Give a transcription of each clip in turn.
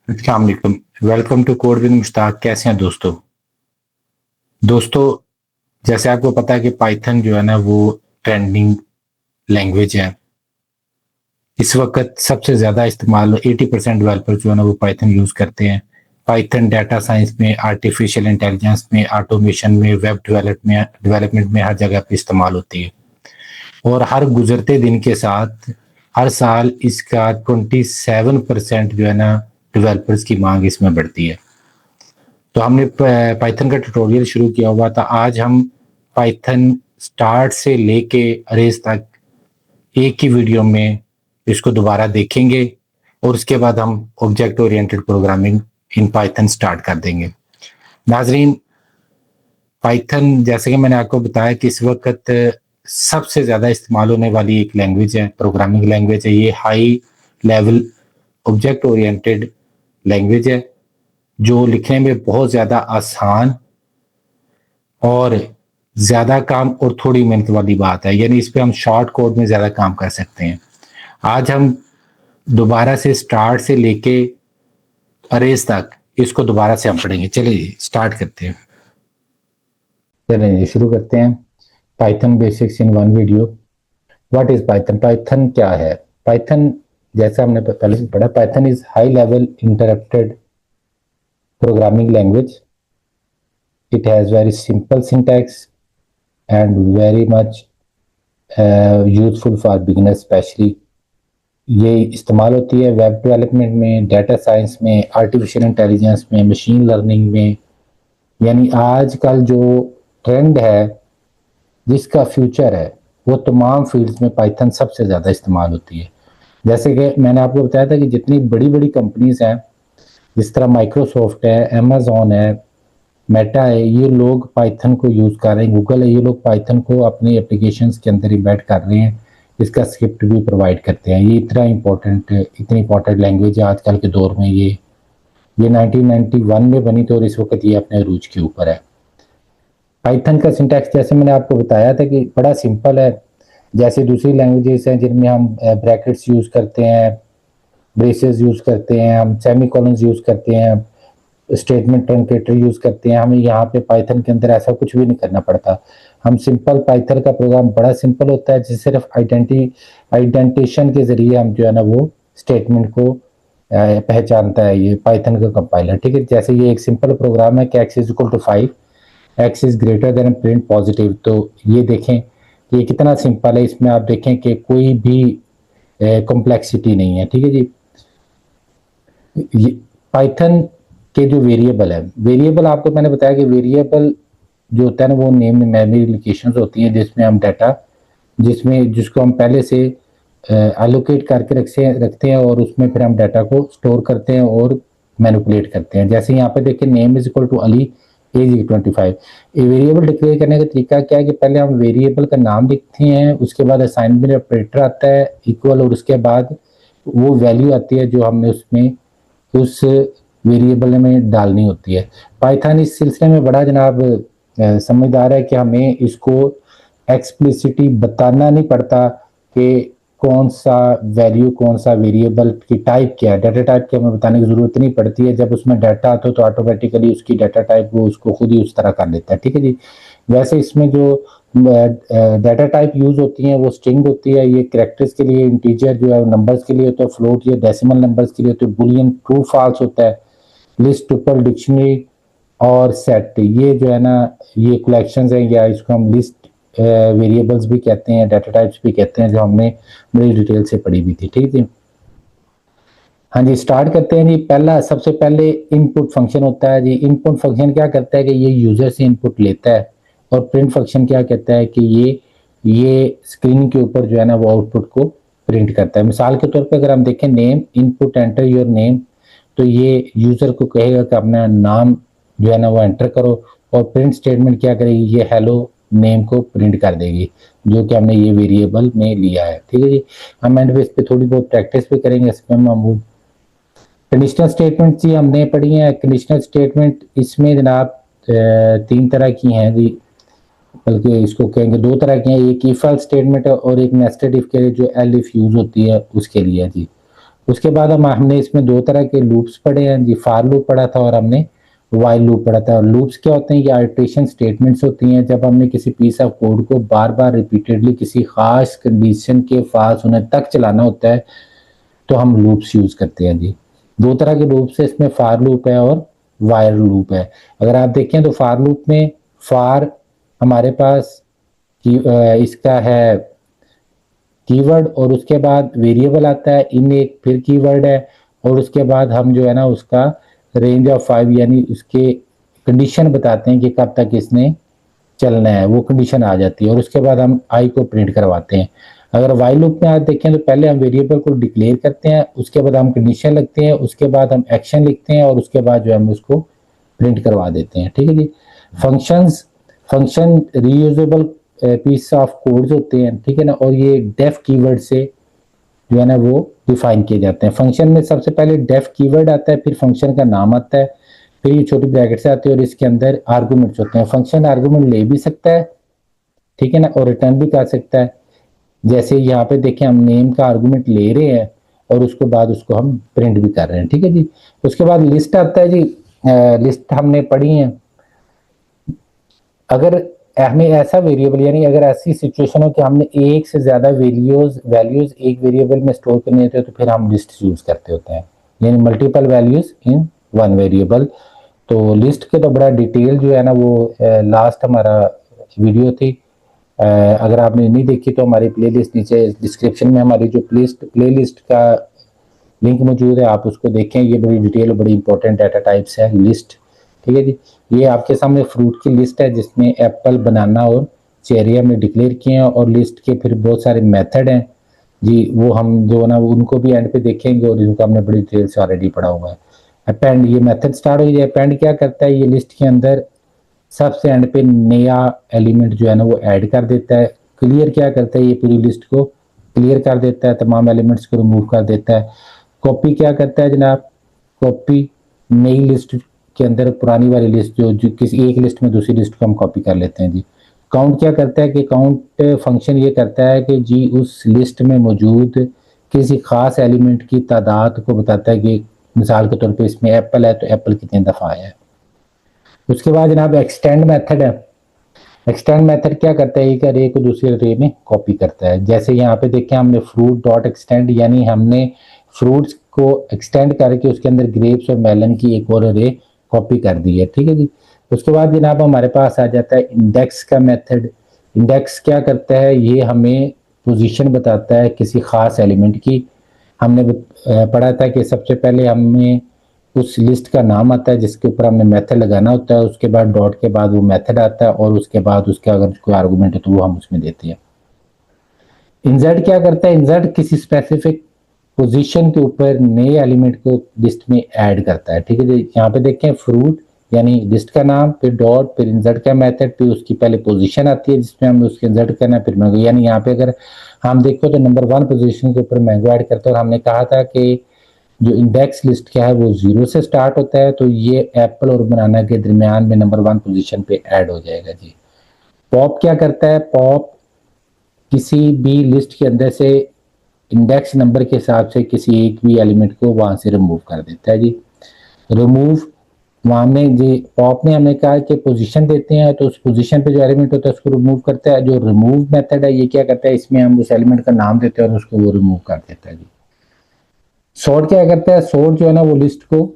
अस्सलाम वालेकुम। Welcome to code with Mushtaq. कैसे हैं दोस्तों, जैसे आपको पता है कि पाइथन जो है ना वो ट्रेंडिंग लैंग्वेज है। इस वक्त सबसे ज़्यादा इस्तेमाल 80% डेवलपर जो है ना वो पाइथन यूज़ करते हैं। पाइथन डाटा साइंस में, आर्टिफिशियल इंटेलिजेंस में, ऑटोमेशन में, वेब डेवलपमेंट में हर जगह पे इस्तेमाल होती है। और हर गुजरते दिन के साथ हर साल इसका 27% जो है ना डेवलपर्स की मांग इसमें बढ़ती है। तो हमने पाइथन का ट्यूटोरियल शुरू किया हुआ था। आज हम पाइथन स्टार्ट से लेके अरेज तक एक ही वीडियो में इसको दोबारा देखेंगे और उसके बाद हम object oriented programming in Python start कर देंगे। नाजरीन, पाइथन जैसे कि मैंने आपको बताया कि इस वक्त सबसे ज़्यादा इस्तेमाल होने वाली एक लैंग्वेज है, प्रोग्रामिंग लैंग्वेज है। ये high level object oriented language है जो लिखने में बहुत ज़्यादा आसान और ज़्यादा काम और थोड़ी मेहनत वाली बात है। यानी इस पे हम शॉर्ट कोड में ज़्यादा काम कर सकते हैं। आज हम दोबारा से स्टार्ट से लेके अरेज तक इसको दोबारा से हम पढ़ेंगे। चलिए स्टार्ट करते हैं। चलिए शुरू करते हैं। Python basics in one video. What is Python? Python क्या है? पाइथन, जैसा हमने पहले से पढ़ा, Python is high level interrupted programming language. It has very simple syntax and very much useful for beginners especially. ये इस्तेमाल होती है वेब डेवलपमेंट में, डाटा साइंस में, आर्टिफिशियल इंटेलिजेंस में, मशीन लर्निंग में। यानी आजकल जो ट्रेंड है, जिसका फ्यूचर है, वो तमाम फील्ड्स में पाइथन सबसे ज़्यादा इस्तेमाल होती है। जैसे कि मैंने आपको बताया था कि जितनी बड़ी बड़ी कंपनीज हैं, जिस तरह माइक्रोसॉफ्ट है, अमेजोन है, मेटा है, ये लोग पाइथन को यूज़ कर रहे हैं। गूगल है, ये लोग पाइथन को अपनी एप्लीकेशंस के अंदर इम्बेड कर रहे हैं। इसका स्क्रिप्ट भी प्रोवाइड करते हैं। ये इतनी इंपॉर्टेंट लैंग्वेज है आजकल के दौर में। ये 1991 में बनी थी और इस वक्त ये अपने अरूज के ऊपर है। पाइथन का सिंटैक्स जैसे मैंने आपको बताया था कि बड़ा सिंपल है। जैसे दूसरी लैंग्वेजेस हैं जिनमें हम ब्रैकेट्स यूज़ करते हैं, ब्रेसेस यूज़ करते हैं, हम सेमीकोलन्स यूज़ करते हैं, स्टेटमेंट ट्रंकेटर यूज करते हैं। हमें यहाँ पे पाइथन के अंदर ऐसा कुछ भी नहीं करना पड़ता। हम सिंपल पाइथन का प्रोग्राम बड़ा सिंपल होता है, जिसे सिर्फ आइडेंटिशन के जरिए हम जो है ना वो स्टेटमेंट को पहचानता है ये पाइथन का कंपाइलर। ठीक है, जैसे ये एक सिंपल प्रोग्राम है कि x is equal to 5, x is greater than print positive. तो ये देखें कि ये कितना सिंपल है। इसमें आप देखें कि कोई भी कॉम्प्लेक्सिटी नहीं है। ठीक है जी। पाइथन के जो वेरिएबल है, वेरिएबल आपको मैंने बताया कि वेरिएबल जो होता है ना वो नेम मेमोरी लोकेशंस होती हैं, जिसमें हम डाटा जिसको हम पहले से एलोकेट करके रखते हैं और उसमें फिर हम डाटा को स्टोर करते हैं और मैनिपुलेट करते हैं। जैसे यहाँ पे देखिए name is equal to Ali, age is 25। ये वेरिएबल डिक्लेयर करने का तरीका क्या है कि पहले हम वेरिएबल का नाम लिखते हैं, उसके बाद असाइनमेंट ऑपरेटर आता है इक्वल, और उसके बाद वो वैल्यू आती है जो हमने उसमें उस वेरिएबल में डालनी होती है। पाइथन इस सिलसिले में बड़ा जनाब समझदार है कि हमें इसको एक्सप्लिसिटी बताना नहीं पड़ता कि कौन सा वैल्यू, कौन सा वेरिएबल की टाइप क्या है, डाटा टाइप की हमें बताने की जरूरत नहीं पड़ती है। जब उसमें डाटा आता है तो ऑटोमेटिकली उसकी डाटा टाइप वो उसको खुद ही उस तरह कर लेता है। ठीक है जी। वैसे इसमें जो डाटा टाइप यूज होती हैं वो स्ट्रिंग होती है। ये कैरेक्टर्स के लिए, इंटीजर जो है नंबर्स के लिए होता है, फ्लोट या डेसिमल नंबर्स के लिए होता है, बुलियन ट्रू फॉल्स होता है, लिस्ट, ट्रिपल, डिक्शनरी और सेट। ये जो है ना ये कलेक्शंस हैं, या इसको हम लिस्ट वेरिएबल्स भी कहते हैं, डाटा टाइप्स भी कहते हैं, जो हमने बड़ी डिटेल से पढ़ी भी थी। ठीक है। हाँ जी, स्टार्ट करते हैं जी। सबसे पहले इनपुट फंक्शन होता है जी। इनपुट फंक्शन क्या करता है कि ये यूजर से इनपुट लेता है, और प्रिंट फंक्शन क्या कहता है कि ये स्क्रीन के ऊपर जो है ना वो आउटपुट को प्रिंट करता है। मिसाल के तौर पे अगर हम देखें name, input enter your name, तो ये यूजर को कहेगा कि अपना नाम जो है ना वो एंटर करो, और प्रिंट स्टेटमेंट क्या करेगी, ये हेलो नेम को प्रिंट कर देगी, जो कि हमने ये वेरिएबल में लिया है। ठीक है जी। हम एंड पे इस पे थोड़ी बहुत प्रैक्टिस भी करेंगे। इसमें हम कंडीशनल स्टेटमेंट जी हमने पढ़ी है। कंडीशनल स्टेटमेंट इसमें जनाब तीन तरह की हैं जी, बल्कि इसको कहेंगे दो तरह की हैं। एक इफ एल्स स्टेटमेंट है और एक नेस्टेड इफ के लिए जो एल इफ यूज होती है उसके लिए जी। उसके बाद हमने इसमें दो तरह के लूप्स पढ़े हैं जी, फार लूप पढ़ा था और हमने वाइल लूप पढ़ा था। लूप्स क्या होते हैं? ये आइटरेशन स्टेटमेंट्स होती हैं। जब हमने किसी पीस ऑफ कोड को बार बार रिपीटेडली किसी खास कंडीशन के पास होने तक चलाना होता है तो हम लूप्स यूज करते हैं जी। दो तरह के लूप्स है इसमें, फार लूप है और वाइल लूप है। अगर आप देखें तो फार लूप में फार हमारे पास इसका है कीवर्ड और उसके बाद वेरिएबल आता है, इन एक फिर कीवर्ड है और उसके बाद हम जो है ना उसका रेंज ऑफ 5 यानी उसके कंडीशन बताते हैं कि कब तक इसने चलना है, वो कंडीशन आ जाती है और उसके बाद हम आई को प्रिंट करवाते हैं। अगर वाइल लूप में आप देखें तो पहले हम वेरिएबल को डिक्लेयर करते हैं, उसके बाद हम कंडीशन लिखते हैं, उसके बाद हम एक्शन लिखते हैं और उसके बाद जो हम उसको प्रिंट करवा देते हैं। ठीक है जी। Function reusable piece of codes होते हैं, ठीक है ना, और ये डेफ कीवर्ड से जो है ना वो डिफाइन किए जाते हैं। फंक्शन में सबसे पहले डेफ कीवर्ड आता है, फिर फंक्शन का नाम आता है, फिर ये छोटी ब्रैकेट्स आती है और इसके अंदर आर्गूमेंट्स होते हैं। फंक्शन आर्गूमेंट ले भी सकता है, ठीक है ना, और रिटर्न भी कर सकता है। जैसे यहाँ पे देखें हम नेम का आर्गूमेंट ले रहे हैं और उसके बाद उसको हम प्रिंट भी कर रहे हैं। ठीक है जी। उसके बाद लिस्ट आता है जी। लिस्ट हमने पढ़ी है। अगर हमें ऐसा वेरिएबल यानी अगर ऐसी सिचुएशन हो कि हमने एक से ज्यादा वैल्यूज एक वेरिएबल में स्टोर करनी होती है तो फिर हम लिस्ट यूज करते होते हैं, यानी multiple values in one variable. तो लिस्ट के तो बड़ा डिटेल जो है ना वो लास्ट हमारा वीडियो थी। अगर आपने नहीं देखी तो हमारी प्लेलिस्ट नीचे डिस्क्रिप्शन में हमारी जो प्लेलिस्ट का लिंक मौजूद है, आप उसको देखें। ये बड़ी डिटेल बड़ी इंपॉर्टेंट डाटा टाइप्स है लिस्ट। ठीक है जी। ये आपके सामने फ्रूट की लिस्ट है जिसमें एप्पल, बनाना और चेरी हमने डिक्लेयर किए हैं और लिस्ट के फिर बहुत सारे मेथड हैं जी, वो हम जो ना उनको भी एंड पे देखेंगे और इनको हमने बड़ी डिटेल से ऑलरेडी पढ़ा हुआ है। अपेंड, ये मेथड स्टार्ट हो गया। अपेंड क्या करता है? ये लिस्ट के अंदर सबसे एंड पे नया एलिमेंट जो है ना वो ऐड कर देता है। क्लियर क्या करता है? ये पूरी लिस्ट को क्लियर कर देता है, तमाम एलिमेंट्स को रिमूव कर देता है। कॉपी क्या करता है जनाब? कॉपी नई लिस्ट के अंदर पुरानी वाली लिस्ट जो किसी एक लिस्ट में दूसरी लिस्ट को हम कॉपी कर लेते हैं जी। काउंट क्या करता है कि काउंट फंक्शन ये करता है कि जी उस लिस्ट में मौजूद किसी खास एलिमेंट की तादाद को बताता है कि मिसाल के तौर पे इसमें एप्पल है तो एप्पल कितने दफा आया है। उसके बाद जनाब एक्सटेंड मेथड है। एक्सटेंड मेथड क्या करता है? एक अरे को दूसरे अरे में कॉपी करता है। जैसे यहाँ पे देखें हमने फ्रूट डॉट एक्सटेंड यानी हमने फ्रूट्स को एक्सटेंड करके उसके अंदर ग्रेप्स और मेलन की एक और अरे कॉपी कर दी है। ठीक है जी। उसके बाद जनाब हमारे पास आ जाता है इंडेक्स का मेथड। इंडेक्स क्या करता है? ये हमें पोजीशन बताता है किसी खास एलिमेंट की। हमने पढ़ा था कि सबसे पहले हमें उस लिस्ट का नाम आता है जिसके ऊपर हमने मेथड लगाना होता है, उसके बाद डॉट के बाद वो मेथड आता है और उसके बाद उसका अगर कोई आर्गुमेंट है तो वो हम उसमें देते हैं। इंसर्ट क्या करता है? इंसर्ट किसी स्पेसिफिक पोजीशन के ऊपर नए एलिमेंट को लिस्ट में ऐड करता है। ठीक है जी। यहाँ पे देखें फ्रूट यानी लिस्ट का नाम, फिर डॉट, फिर इंसर्ट का मेथड, फिर उसकी पहले पोजीशन आती है जिसमें हमें उसके इंसर्ट करना है, फिर मैंगो। यानी यहाँ पे अगर हम देखो तो नंबर 1 पोजीशन के ऊपर मैंगो ऐड करते हैं और हमने कहा था कि जो इंडेक्स लिस्ट क्या है वो 0 से स्टार्ट होता है, तो ये एप्पल और बनाना के दरमियान में नंबर 1 पोजीशन पे ऐड हो जाएगा जी। पॉप क्या करता है? पॉप किसी भी लिस्ट के अंदर से इंडेक्स नंबर के हिसाब से किसी एक भी एलिमेंट को वहां से रिमूव कर देता है जी। रिमूव वहां में जी पॉप ने हमें कहा कि पोजीशन देते हैं तो उस पोजीशन पे जो एलिमेंट होता है उसको रिमूव करता है। जो रिमूव मेथड है ये क्या करता है? इसमें हम उस एलिमेंट का नाम देते हैं और उसको वो रिमूव कर देता है जी। सॉर्ट क्या करता है? सॉर्ट जो है ना वो लिस्ट को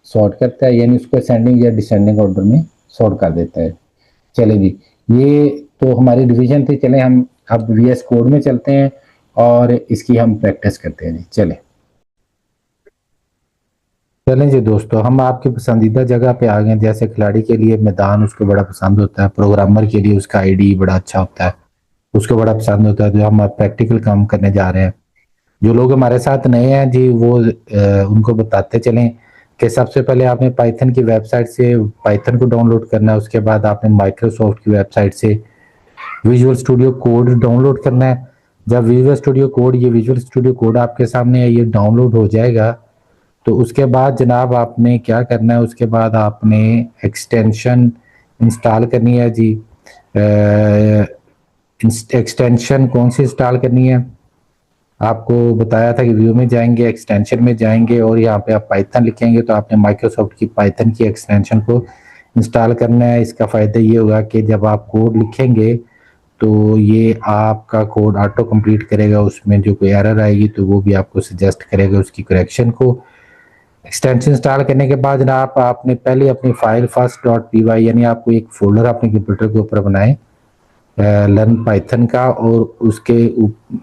सॉर्ट करता है यानी उसको असेंडिंग या डिसेंडिंग ऑर्डर में सॉर्ट कर देता है। चले जी, ये तो हमारी डिवीजन थी। चले हम अब वीएस कोड में चलते हैं और इसकी हम प्रैक्टिस करते हैं जी। चलें जी दोस्तों, हम आपके पसंदीदा जगह पे आ गए। जैसे खिलाड़ी के लिए मैदान उसको बड़ा पसंद होता है, प्रोग्रामर के लिए उसका आईडी बड़ा अच्छा होता है, उसको बड़ा पसंद होता है। जो हम प्रैक्टिकल काम करने जा रहे हैं, जो लोग हमारे साथ नए हैं जी वो उनको बताते चलें कि सबसे पहले आपने पाइथन की वेबसाइट से पाइथन को डाउनलोड करना है। उसके बाद आपने माइक्रोसॉफ्ट की वेबसाइट से विजुअल स्टूडियो कोड डाउनलोड करना है। जब विजुअल स्टूडियो कोड आपके सामने है, ये डाउनलोड हो जाएगा तो उसके बाद जनाब आपने क्या करना है? उसके बाद आपने एक्सटेंशन इंस्टॉल करनी है जी। एक्सटेंशन कौन सी इंस्टॉल करनी है? आपको बताया था कि व्यू में जाएंगे, एक्सटेंशन में जाएंगे और यहाँ पे आप पाइथन लिखेंगे तो आपने माइक्रोसॉफ्ट की पाइथन की एक्सटेंशन को इंस्टॉल करना है। इसका फ़ायदा ये होगा कि जब आप कोड लिखेंगे तो ये आपका कोड ऑटो कंप्लीट करेगा, उसमें जो कोई एरर आएगी तो वो भी आपको सजेस्ट करेगा उसकी करेक्शन को। एक्सटेंशन इंस्टॉल करने के बाद जनाब आपने पहले अपनी file first dot P Y यानी आपको एक फोल्डर अपने कंप्यूटर के ऊपर बनाए लर्न पाइथन का, और उसके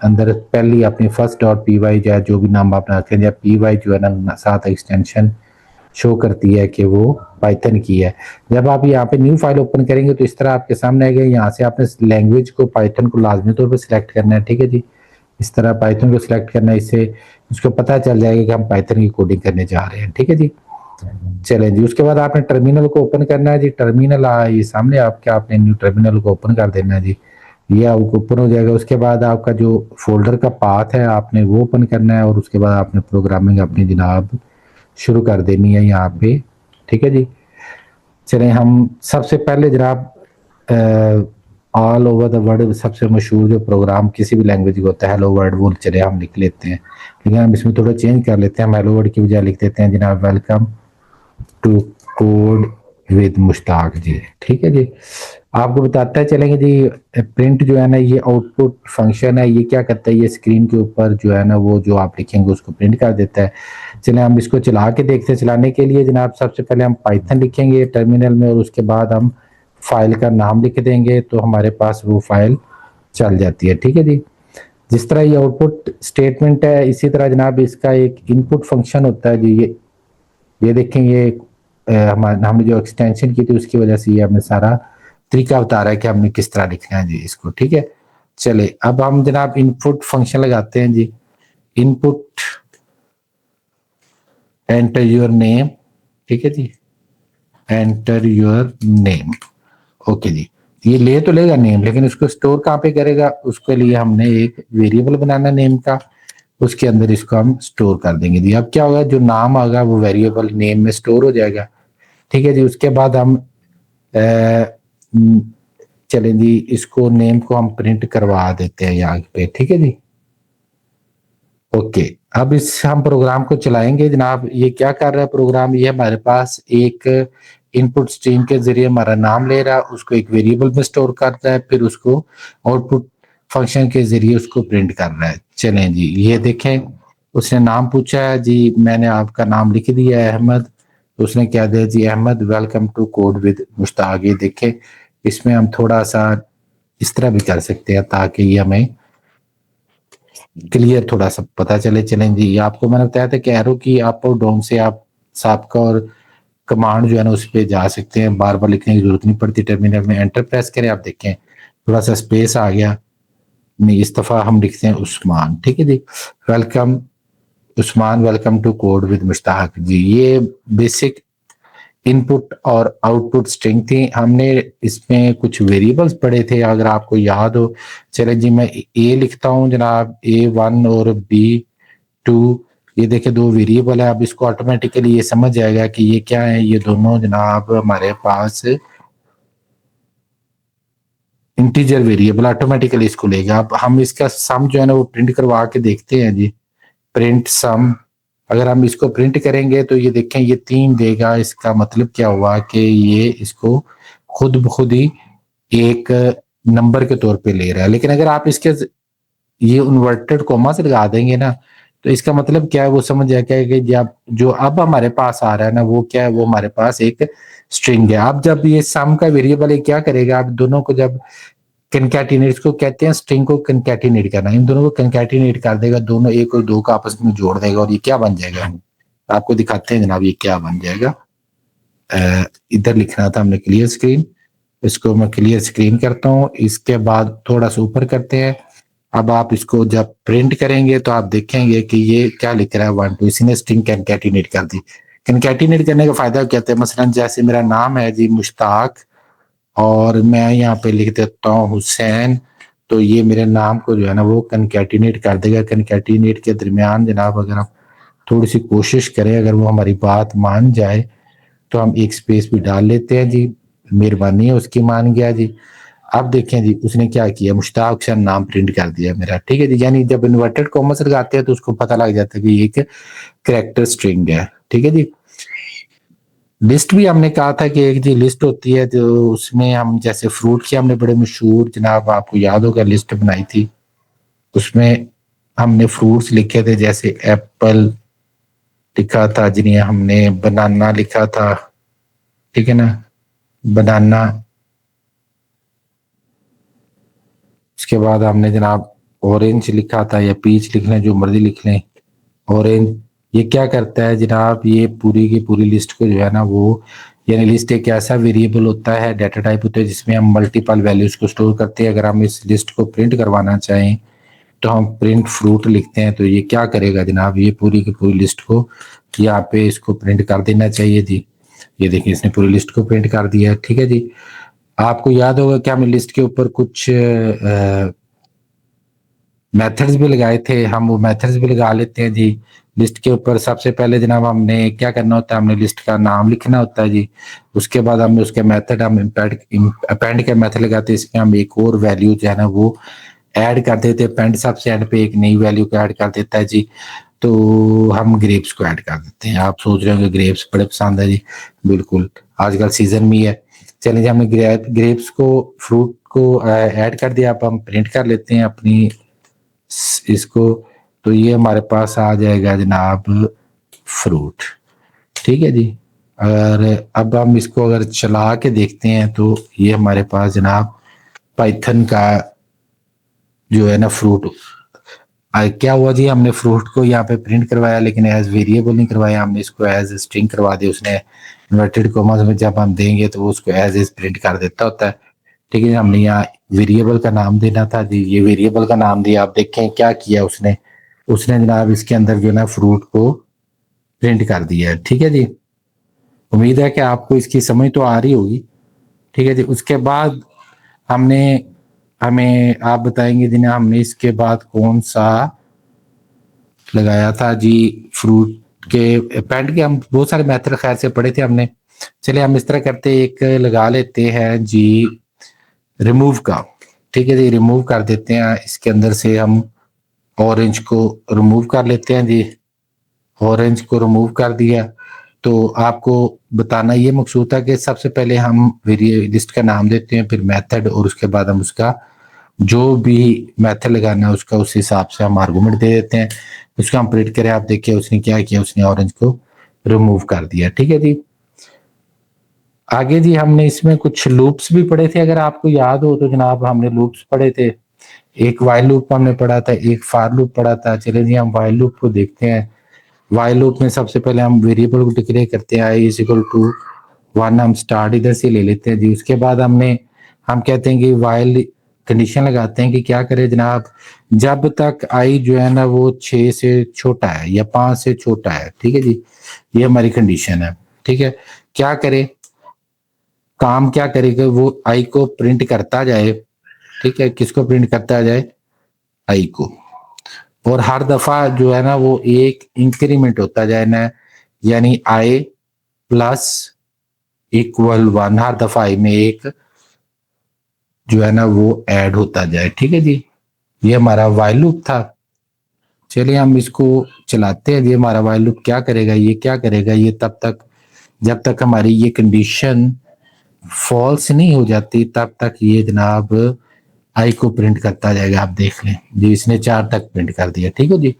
अंदर पहली अपनी फर्स्ट डॉट पी वाई जो भी नाम आप रखें, या पी वाई जो है ना साथ एक्सटेंशन शो करती है कि वो पाइथन की है। जब आप यहाँ पे न्यू फाइल ओपन करेंगे तो इस तरह आपके सामने आएगा। यहाँ से आपने लैंग्वेज को पाइथन को लाजमी तौर पर सिलेक्ट करना है, ठीक है जी। इस तरह पाइथन को सिलेक्ट करना है, इससे उसको पता चल जाएगा कि हम पाइथन की कोडिंग करने जा रहे हैं, ठीक है जी। चलें जी, उसके बाद आपने टर्मिनल को ओपन करना है जी। टर्मिनल ये सामने आपके, आपने न्यू टर्मिनल को ओपन कर देना है जी। ये आपको ओपन हो जाएगा। उसके बाद आपका जो फोल्डर का पाथ है आपने वो ओपन करना है और उसके बाद आपने प्रोग्रामिंग अपनी जनाब शुरू कर देनी है यहाँ पे, ठीक है जी। चलें हम सबसे पहले जनाब ऑल ओवर द वर्ल्ड सबसे मशहूर जो प्रोग्राम किसी भी लैंग्वेज का होता है हेलो वर्ल्ड, वो चले हम लिख लेते हैं, लेकिन हम इसमें थोड़ा चेंज कर लेते हैं। हम हेलो वर्ल्ड की बजाय लिख देते हैं जनाब welcome to code with Mushtaq ji, ठीक है जी। आपको बताता है चलेंगे जी, प्रिंट जो है ना ये आउटपुट फंक्शन है, ये क्या करता है, ये स्क्रीन के ऊपर जो है ना वो जो आप लिखेंगे उसको प्रिंट कर देता है। चले हम इसको चला के देखते हैं। चलाने के लिए जनाब सबसे पहले हम पाइथन लिखेंगे टर्मिनल में और उसके बाद हम फाइल का नाम लिख देंगे तो हमारे पास वो फाइल चल जाती है, ठीक है जी। जिस तरह ये आउटपुट स्टेटमेंट है इसी तरह जनाब इसका एक इनपुट फंक्शन होता है जी। ये देखें, ये हमने जो एक्सटेंशन की थी उसकी वजह से ये हमें सारा तरीका बता रहा है कि हमने किस तरह लिखना है जी इसको, ठीक है। चले अब हम जनाब इनपुट फंक्शन लगाते हैं जी। इनपुट एंटर योर नेम, ठीक है जी, एंटर योर नेम, ओके जी। ये ले तो लेगा नेम, लेकिन उसको स्टोर कहाँ पे करेगा, उसके लिए हमने एक वेरिएबल बनाना नेम का, उसके अंदर इसको हम स्टोर कर देंगे जी। अब क्या होगा, जो नाम आएगा वो वेरिएबल नेम में स्टोर हो जाएगा, ठीक है जी। उसके बाद हम चलें जी, इसको नेम को हम प्रिंट करवा देते हैं यहाँ पे, ठीक है जी, ओके। अब इस हम प्रोग्राम को चलाएंगे जनाब। ये क्या कर रहा है प्रोग्राम, ये हमारे पास एक इनपुट स्ट्रीम के जरिए हमारा नाम ले रहा है, उसको एक वेरिएबल में स्टोर करता है, फिर उसको आउटपुट फंक्शन के जरिए उसको प्रिंट कर रहा है। चलें जी, ये देखें उसने नाम पूछा है जी, मैंने आपका नाम लिख दिया है अहमद, तो उसने क्या दिया जी, Ahmed welcome to code with Mushtaq. ये देखें इसमें हम थोड़ा सा इस तरह भी कर सकते हैं ताकि ये हमें क्लियर थोड़ा सा पता चले। चलें जी, आपको मैंने बताया था कि एरो की अप और डाउन से आप सबका और कमांड जो है ना उस पर जा सकते हैं, बार बार लिखने की जरूरत नहीं पड़ती। टर्मिनल में एंटर प्रेस करें, आप देखें थोड़ा सा स्पेस आ गया, नहीं इस दफा हम लिखते हैं उस्मान, ठीक है जी। Welcome Usman, welcome to code with Mushtaq ji. ये बेसिक इनपुट और आउटपुट स्ट्रिंग थी। हमने इसमें कुछ वेरिएबल्स पढ़े थे अगर आपको याद हो। चले जी, मैं ए लिखता हूँ जनाब, A1 और B2, ये देखे दो वेरिएबल है। अब इसको ऑटोमेटिकली ये समझ जाएगा कि ये क्या है, ये दोनों जनाब हमारे पास इंटीजर वेरिएबल, ऑटोमेटिकली इसको लेगा। अब हम इसका सम जो है ना वो प्रिंट करवा के देखते हैं जी, प्रिंट सम। अगर हम इसको प्रिंट करेंगे तो ये देखें ये 3 देगा, इसका मतलब क्या हुआ कि ये इसको खुद ब खुद ही एक नंबर के तौर पे ले रहा है। लेकिन अगर आप इसके ये इन्वर्टेड कोमा से लगा देंगे ना तो इसका मतलब क्या है, वो समझ जाएगा कि जब जो अब हमारे पास आ रहा है ना वो क्या है, वो हमारे पास एक स्ट्रिंग है। अब जब ये सम का वेरिएबल क्या करेगा, आप दोनों को जब कंकैटिनेट, इसको कहते हैं स्ट्रिंग को कंकैटिनेट करना, इन दोनों को कंकैटिनेट कर देगा, दोनों एक और दो का आपस में जोड़ देगा और ये क्या बन जाएगा, आपको दिखाते हैं जनाब ये क्या बन जाएगा। इधर लिखना था हमने क्लियर स्क्रीन, इसको मैं क्लियर स्क्रीन करता हूँ। इसके बाद थोड़ा सा ऊपर करते हैं। अब आप इसको जब प्रिंट करेंगे तो आप देखेंगे कि ये क्या लिख रहा है 1 2, इसी ने स्ट्रिंग कंकैटिनेट कर दी। कंकैटिनेट करने का फायदा क्या है, मसलन जैसे मेरा नाम है जी मुश्ताक और मैं यहाँ पे लिख देता हूँ हुसैन, तो ये मेरे नाम को जो है ना वो कंकैटिनेट कर देगा। कंकैटिनेट के दरमियान जनाब अगर हम थोड़ी सी कोशिश करें, अगर वो हमारी बात मान जाए तो हम एक स्पेस भी डाल लेते हैं जी, मेहरबानी है उसकी, मान गया जी। आप देखें जी उसने क्या किया, मुश्ताक हुसैन नाम प्रिंट कर दिया मेरा, ठीक है जी। यानी जब इन्वर्टेड कॉमर्स लगाते हैं तो उसको पता लग जाता है कि ये एक कैरेक्टर स्ट्रिंग है, ठीक है जी। लिस्ट भी हमने कहा था कि एक जी लिस्ट होती है जो उसमें हम जैसे फ्रूट की हमने बड़े मशहूर, जनाब आपको याद होगा, लिस्ट बनाई थी। उसमें हमने फ्रूट्स लिखे थे, जैसे एप्पल लिखा था जिन्हें हमने, बनाना लिखा था, ठीक है ना, बनाना। उसके बाद हमने जनाब ऑरेंज लिखा था, या पीच लिख लें, जो मर्जी लिख लें, ऑरेंज। ये क्या करता है जनाब, ये पूरी की पूरी लिस्ट को जो है ना वो, यानी लिस्ट एक ऐसा वेरिएबल होता है, डाटा टाइप होता है, जिसमें हम मल्टीपल वैल्यूज को स्टोर करते हैं। अगर हम इस लिस्ट को प्रिंट करवाना चाहें तो हम प्रिंट फ्रूट लिखते हैं, तो ये क्या करेगा जनाब, ये पूरी की पूरी लिस्ट को यहाँ पे इसको प्रिंट कर देना चाहिए जी। ये देखिए इसने पूरी लिस्ट को प्रिंट कर दिया है, ठीक है जी। आपको याद होगा कि हमने लिस्ट के ऊपर कुछ मेथड्स भी लगाए थे, हम वो मेथड्स भी लगा लेते हैं जी। लिस्ट के ऊपर सबसे पहले जनाब हमने क्या करना होता है, हमने लिस्ट का नाम लिखना होता है जी। उसके बाद हमने उसके मेथड, हम अपेंड के मेथड लगाते हैं, इसमें हम एक और वैल्यू जो है ना वो ऐड कर देते हैं। अपेंड सबसे एंड पे एक नई वैल्यू को ऐड कर देता है जी। तो हम ग्रेप्स को ऐड कर देते हैं। आप सोच रहे होंगे ग्रेप्स बड़े पसंद है जी, बिल्कुल आजकल सीजन में है। चलिए हमने ग्रेप्स को, फ्रूट को ऐड कर दिया। अब हम प्रिंट कर लेते हैं अपनी इसको, तो ये हमारे पास आ जाएगा जनाब फ्रूट, ठीक है जी। और अब हम इसको अगर चला के देखते हैं तो ये हमारे पास जनाब पाइथन का जो है ना फ्रूट, क्या हुआ जी, हमने फ्रूट को यहाँ पे प्रिंट करवाया लेकिन एज वेरिएबल नहीं करवाया, हमने इसको एज स्ट्रिंग करवा दिया। उसने इन्वर्टेड कॉमास में जब हम देंगे तो उसको एज इज प्रिंट कर देता होता है, ठीक है। हमने यहाँ वेरिएबल का नाम देना था जी, ये वेरिएबल का नाम दिया। आप देखें क्या किया उसने, उसने जनाब इसके अंदर जो है ना फ्रूट को प्रिंट कर दिया है, ठीक है जी। उम्मीद है कि आपको इसकी समझ तो आ रही होगी, ठीक है जी। उसके बाद हमने, हमें आप बताएंगे जिन्हें हमने इसके बाद कौन सा लगाया था जी, फ्रूट के पेंट के हम बहुत सारे मेथड खैर से पढ़े थे हमने। चलिए हम इस तरह करते, एक लगा लेते हैं जी रिमूव का, ठीक है जी। रिमूव कर देते हैं, इसके अंदर से हम ऑरेंज को रिमूव कर लेते हैं जी। ऑरेंज को रिमूव कर दिया तो आपको बताना ये मकसूद था कि सबसे पहले हम लिस्ट का नाम देते हैं, फिर मेथड, और उसके बाद हम उसका जो भी मेथड लगाना है उसका उस हिसाब से हम आर्गुमेंट दे देते हैं। उसको हम प्रिंट करें, आप देखिए उसने क्या किया, उसने ऑरेंज को रिमूव कर दिया, ठीक है जी। आगे जी हमने इसमें कुछ लूप्स भी पढ़े थे, अगर आपको याद हो तो जनाब हमने लूप्स पढ़े थे। एक वाइल लूप हमने पढ़ा था, एक फार लूप पढ़ा था। चलिए जी हम वाइल लूप को देखते हैं। वाइल लूप में सबसे पहले हम वेरिएबल को डिक्लेयर करते हैं, आई इज इक्वल टू 1, हम स्टार्ट इधर से ले लेते हैं जी। उसके बाद हम कहते हैं कि वाइल कंडीशन लगाते हैं कि क्या करे जनाब, जब तक आई जो है ना वो 6 से छोटा है या 5 से छोटा है, ठीक है जी। ये हमारी कंडीशन है, ठीक है। क्या करे, काम क्या करेगा, वो आई को प्रिंट करता जाए, ठीक है। किसको प्रिंट करता जाए, आई को। और हर दफा जो है ना वो एक इंक्रीमेंट होता जाए ना, यानी आई प्लस इक्वल 1, हर दफा आई में एक जो है ना वो ऐड होता जाए, ठीक है जी। ये हमारा वाइल लूप था। चलिए हम इसको चलाते हैं। ये हमारा वाइल लूप क्या करेगा, ये क्या करेगा, ये तब तक जब तक हमारी ये कंडीशन फॉल्स नहीं हो जाती तब तक ये जनाब आई को प्रिंट करता जाएगा। आप देख लें जी, इसने 4 तक प्रिंट कर दिया, ठीक है जी।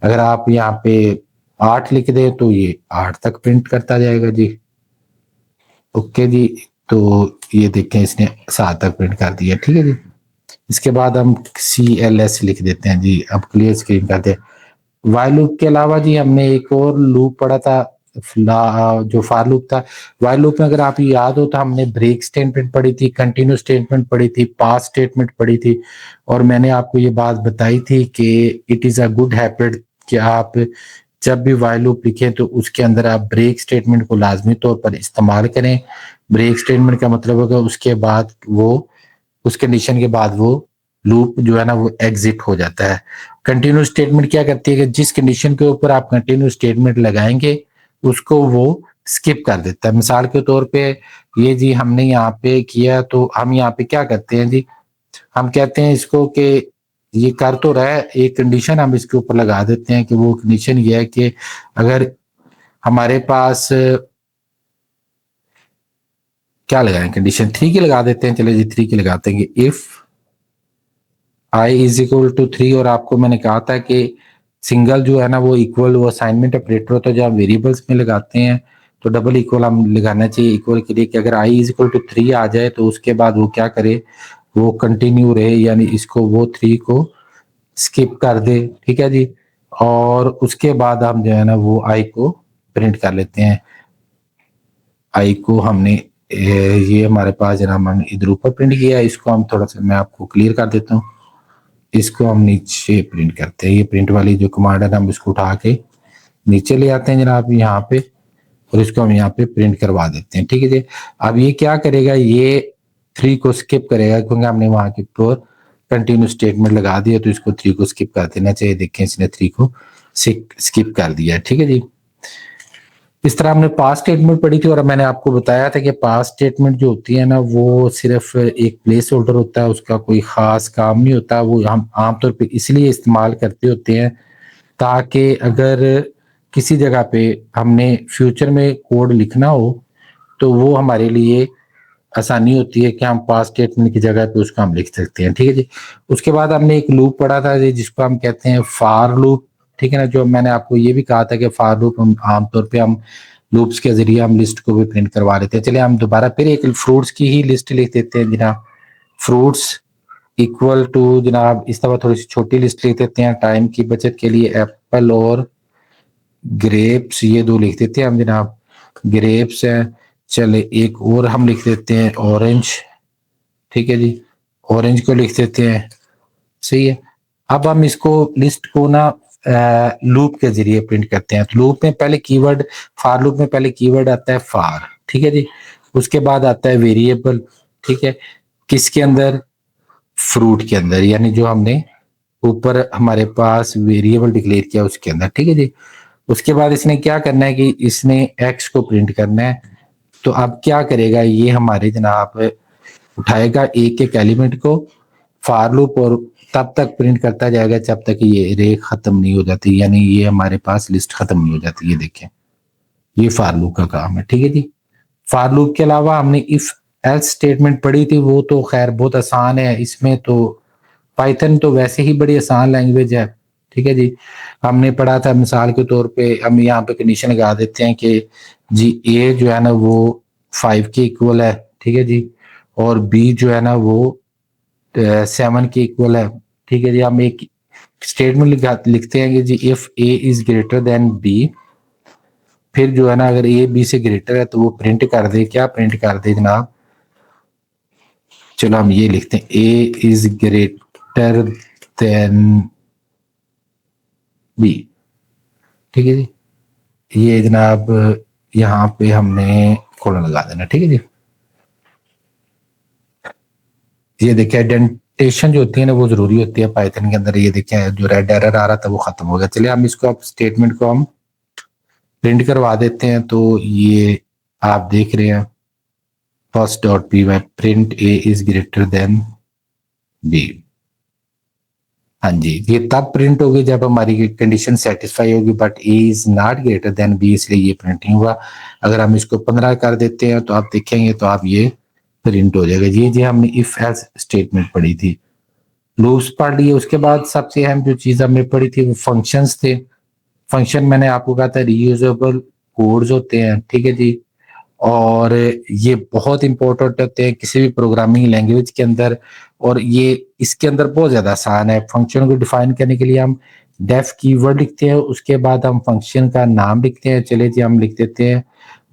अगर आप यहाँ पे 8 लिख दें तो ये 8 तक प्रिंट करता जाएगा जी, ओके जी। तो ये देखें इसने 7 तक प्रिंट कर दिया, ठीक है जी। इसके बाद हम CLS लिख देते हैं जी। अब क्लियर स्क्रीन करते हैं। वाइल लूप के अलावा जी हमने एक और लूप पढ़ा था, जो फार लूप था। वाइल लूप में अगर आप याद हो तो हमने ब्रेक स्टेटमेंट पढ़ी थी, कंटिन्यू स्टेटमेंट पढ़ी थी, पास स्टेटमेंट पढ़ी थी। और मैंने आपको ये बात बताई थी कि it is a good habit कि आप जब भी वाइल लूप लिखें तो उसके अंदर आप ब्रेक स्टेटमेंट को लाजमी तौर पर इस्तेमाल करें। ब्रेक स्टेटमेंट का मतलब होगा उसके बाद वो, उस कंडीशन के बाद वो लूप जो है ना वो एग्जिट हो जाता है। कंटिन्यू स्टेटमेंट क्या करती है कि जिस कंडीशन के ऊपर आप कंटिन्यू स्टेटमेंट लगाएंगे उसको वो स्किप कर देता है। मिसाल के तौर पे ये जी हमने यहाँ पे किया, तो हम यहाँ पे क्या करते हैं जी, हम कहते हैं इसको कि ये कर तो रहा है, एक कंडीशन हम इसके ऊपर लगा देते हैं कि वो कंडीशन ये है कि अगर हमारे पास क्या लगाएं, कंडीशन 3 की लगा देते हैं। चले जी 3 की लगाते हैं कि if I is equal to 3, और आपको मैंने कहा था कि सिंगल जो है ना वो इक्वल वो असाइनमेंट ऑपरेटर होता है, जब वेरिएबल्स में लगाते हैं तो डबल इक्वल हम लगाना चाहिए इक्वल के लिए, कि अगर आई इज इक्वल टू 3 आ जाए तो उसके बाद वो क्या करे, वो कंटिन्यू रहे, यानी इसको वो 3 को स्किप कर दे, ठीक है जी। और उसके बाद हम जो है ना वो आई को प्रिंट कर लेते हैं। आई को हमने ये हमारे पास जनाब हमने इधर ऊपर प्रिंट किया है, इसको हम थोड़ा सा मैं आपको क्लियर कर देता हूँ। इसको हम नीचे प्रिंट करते हैं, ये प्रिंट वाली जो कमांड है हम इसको उठा के नीचे ले आते हैं जनाब यहाँ पे, और इसको हम यहाँ पे प्रिंट करवा देते हैं, ठीक है जी। अब ये क्या करेगा, ये 3 को स्किप करेगा क्योंकि हमने वहां के ऊपर कंटिन्यू स्टेटमेंट लगा दिया, तो इसको 3 को स्किप कर देना चाहिए। देखें इसने 3 को स्किप कर दिया, ठीक है जी। इस तरह हमने पास स्टेटमेंट पढ़ी थी, और मैंने आपको बताया था कि पास स्टेटमेंट जो होती है ना वो सिर्फ एक प्लेस होल्डर होता है, उसका कोई खास काम नहीं होता। वो हम आमतौर पे इसलिए इस्तेमाल करते होते हैं ताकि अगर किसी जगह पे हमने फ्यूचर में कोड लिखना हो तो वो हमारे लिए आसानी होती है कि हम पास स्टेटमेंट की जगह पे उसको हम लिख सकते हैं, ठीक है जी। उसके बाद हमने एक लूप पढ़ा था जी जिसको हम कहते हैं फार लूप, ठीक है ना। जो मैंने आपको ये भी कहा था कि फार लूप हम आमतौर पे हम लूप्स के जरिए हम लिस्ट को भी प्रिंट करवा लेते हैं। चलिए हम दोबारा फिर एक फ्रूट्स की ही लिस्ट लिख देते हैं जनाब, फ्रूट्स इक्वल टू जनाब इस दफा थोड़ी सी छोटी लिस्ट लिख देते हैं टाइम की बचत के लिए, एप्पल और ग्रेप्स ये 2 लिख देते हैं हम जनाब, ग्रेप्स है। चले एक और हम लिख देते हैं ऑरेंज, ठीक है जी, ऑरेंज को लिख देते हैं, सही है। अब हम इसको लिस्ट को ना लूप के जरिए प्रिंट करते हैं। तो लूप में पहले कीवर्ड, फार लूप में पहले कीवर्ड आता है फार, ठीक है जी। उसके बाद आता है वेरिएबल, ठीक है, किसके अंदर, फ्रूट के अंदर, यानी जो हमने ऊपर हमारे पास वेरिएबल डिक्लेयर किया उसके अंदर, ठीक है जी। उसके बाद इसने क्या करना है कि इसने एक्स को प्रिंट करना है। तो अब क्या करेगा, ये हमारे जनाब उठाएगा एक एक एलिमेंट को फार लूप, और तब तक प्रिंट करता जाएगा जब तक ये रे खत्म नहीं हो जाती, यानी ये हमारे पास लिस्ट खत्म नहीं हो जाती। ये देखें ये फार लूप का काम है, ठीक है जी। फार लूप के अलावा हमने इफ एल्स स्टेटमेंट पढ़ी थी, वो तो खैर बहुत आसान है। इसमें तो पाइथन तो वैसे ही बड़ी आसान लैंग्वेज है, ठीक है जी। हमने पढ़ा था मिसाल के तौर पे हम यहाँ पे कंडीशन लगा देते हैं कि जी ए जो है ना वो 5 के इक्वल है, ठीक है जी, और बी जो है ना वो 7 के इक्वल है, ठीक है जी। हम एक स्टेटमेंट लिखते हैं कि जी if A is greater than B, फिर जो है ना अगर ए बी से ग्रेटर है तो वो प्रिंट कर दे, क्या प्रिंट कर दे जनाब, चलो हम ये लिखते हैं ए इज ग्रेटर देन बी, ठीक है जी। ये जनाब यहाँ पे हमने कोलन लगा देना, ठीक है जी। ये देखिए आइडेंटिफिकेशन जो होती है ना वो जरूरी होती है पाइथन के अंदर। ये देखिए जो रेड एरर आ रहा था वो खत्म हो गया। चलिए हम इसको अब स्टेटमेंट को हम प्रिंट करवा देते हैं। तो ये आप देख रहे हैं first dot P Y print A is greater than B. हाँ जी, ये तब प्रिंट होगी जब हमारी कंडीशन सेटिस्फाई होगी, but A is not greater than B, इसलिए ये प्रिंट नहीं हुआ। अगर हम इसको 15 कर देते हैं तो आप देखेंगे तो आप ये प्रिंट हो जाएगा। ये जो हमने इफ एल्स स्टेटमेंट पढ़ी थी, लूप्स पढ़ लिए। उसके बाद सबसे अहम जो चीज हमने पढ़ी थी वो फंक्शंस थे। फंक्शन मैंने आपको कहा था रीयूजेबल कोड्स होते हैं, ठीक है जी, और ये बहुत इंपॉर्टेंट होते हैं किसी भी प्रोग्रामिंग लैंग्वेज के अंदर, और ये इसके अंदर बहुत ज्यादा आसान है। फंक्शन को डिफाइन करने के लिए हम डेफ कीवर्ड लिखते हैं, उसके बाद हम फंक्शन का नाम लिखते हैं। चले जी हम लिख देते हैं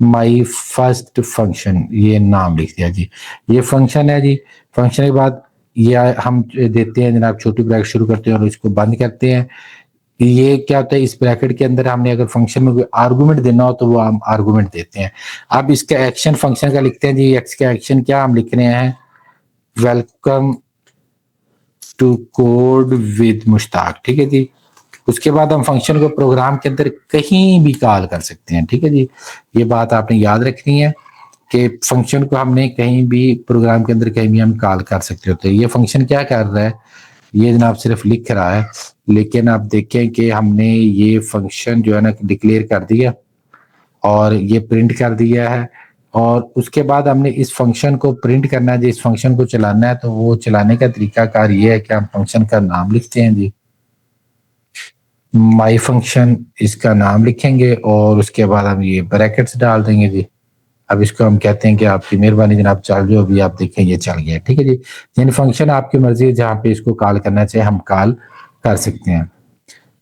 माई फर्स्ट फंक्शन, ये नाम लिख दिया जी, ये फंक्शन है जी। फंक्शन के बाद ये हम देते हैं जनाब छोटी ब्रैकेट शुरू करते हैं और इसको बंद करते हैं। ये क्या होता है, इस ब्रैकेट के अंदर हमने अगर फंक्शन में कोई आर्गुमेंट देना हो तो वो हम आर्गुमेंट देते हैं। अब इसका एक्शन फंक्शन का लिखते हैं जी, एक्स का एक्शन क्या हम लिख रहे हैं, welcome to code with Mushtaq, ठीक है जी। उसके बाद हम फंक्शन को प्रोग्राम के अंदर कहीं भी कॉल कर सकते हैं। ठीक है जी, ये बात आपने याद रखनी है कि फंक्शन को हमने कहीं भी प्रोग्राम के अंदर कहीं भी हम कॉल कर सकते होते हैं। ये फंक्शन क्या कर रहा है, ये जनाब सिर्फ लिख रहा है, लेकिन आप देखें कि हमने ये फंक्शन जो है ना डिक्लेयर कर दिया और ये प्रिंट कर दिया है, और उसके बाद हमने इस फंक्शन को प्रिंट करना है जी, इस फंक्शन को चलाना है। तो वो चलाने का तरीकाकार ये है कि हम फंक्शन का नाम लिखते हैं जी, माई फंक्शन इसका नाम लिखेंगे और उसके बाद हम ये ब्रैकेट्स डाल देंगे जी। अब इसको हम कहते हैं कि आपकी मेहरबानी जनाब चल जो, अभी आप देखें ये चल गया। ठीक है जी, यानी फंक्शन आपकी मर्जी है, जहाँ पे इसको कॉल करना चाहिए हम कॉल कर सकते हैं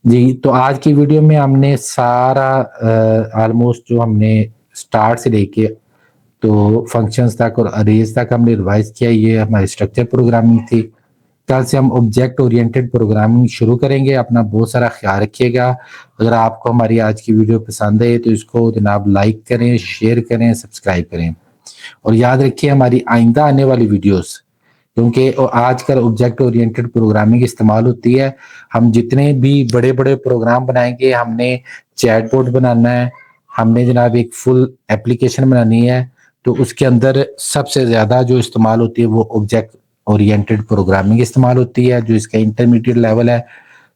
जी। तो आज की वीडियो में हमने सारा ऑलमोस्ट जो हमने स्टार्ट से लेके तो फंक्शंस तक और अरेज तक हमने रिवाइज किया। ये हमारी स्ट्रक्चर प्रोग्रामिंग थी। कल से हम ऑब्जेक्ट ओरिएंटेड प्रोग्रामिंग शुरू करेंगे। अपना बहुत सारा ख्याल रखिएगा। अगर आपको हमारी आज की वीडियो पसंद है तो इसको जनाब लाइक करें, शेयर करें, सब्सक्राइब करें, और याद रखिए हमारी आइंदा आने वाली वीडियोस, क्योंकि आजकल ऑब्जेक्ट ओरिएंटेड प्रोग्रामिंग इस्तेमाल होती है। हम जितने भी बड़े बड़े प्रोग्राम बनाएंगे, हमने चैटबॉट बनाना है, हमने जनाब एक फुल एप्लीकेशन बनानी है, तो उसके अंदर सबसे ज्यादा जो इस्तेमाल होती है वो ऑब्जेक्ट ओरिएंटेड प्रोग्रामिंग इस्तेमाल होती है, जो इसका इंटरमीडिएट लेवल है।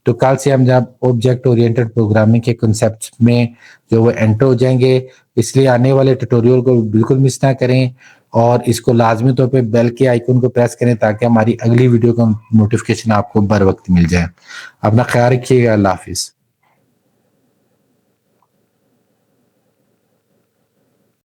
तो कल से हम जब ऑब्जेक्ट ओरिएंटेड प्रोग्रामिंग के कॉन्सेप्ट्स में जो वो एंटर हो जाएंगे, इसलिए आने वाले ट्यूटोरियल को बिल्कुल मिस ना करें और इसको लाजमी तौर पे बेल के आइकन को प्रेस करें ताकि हमारी अगली वीडियो का नोटिफिकेशन आपको बर वक्त मिल जाए। अपना ख्याल रखिएगा। अल्लाह हाफिज।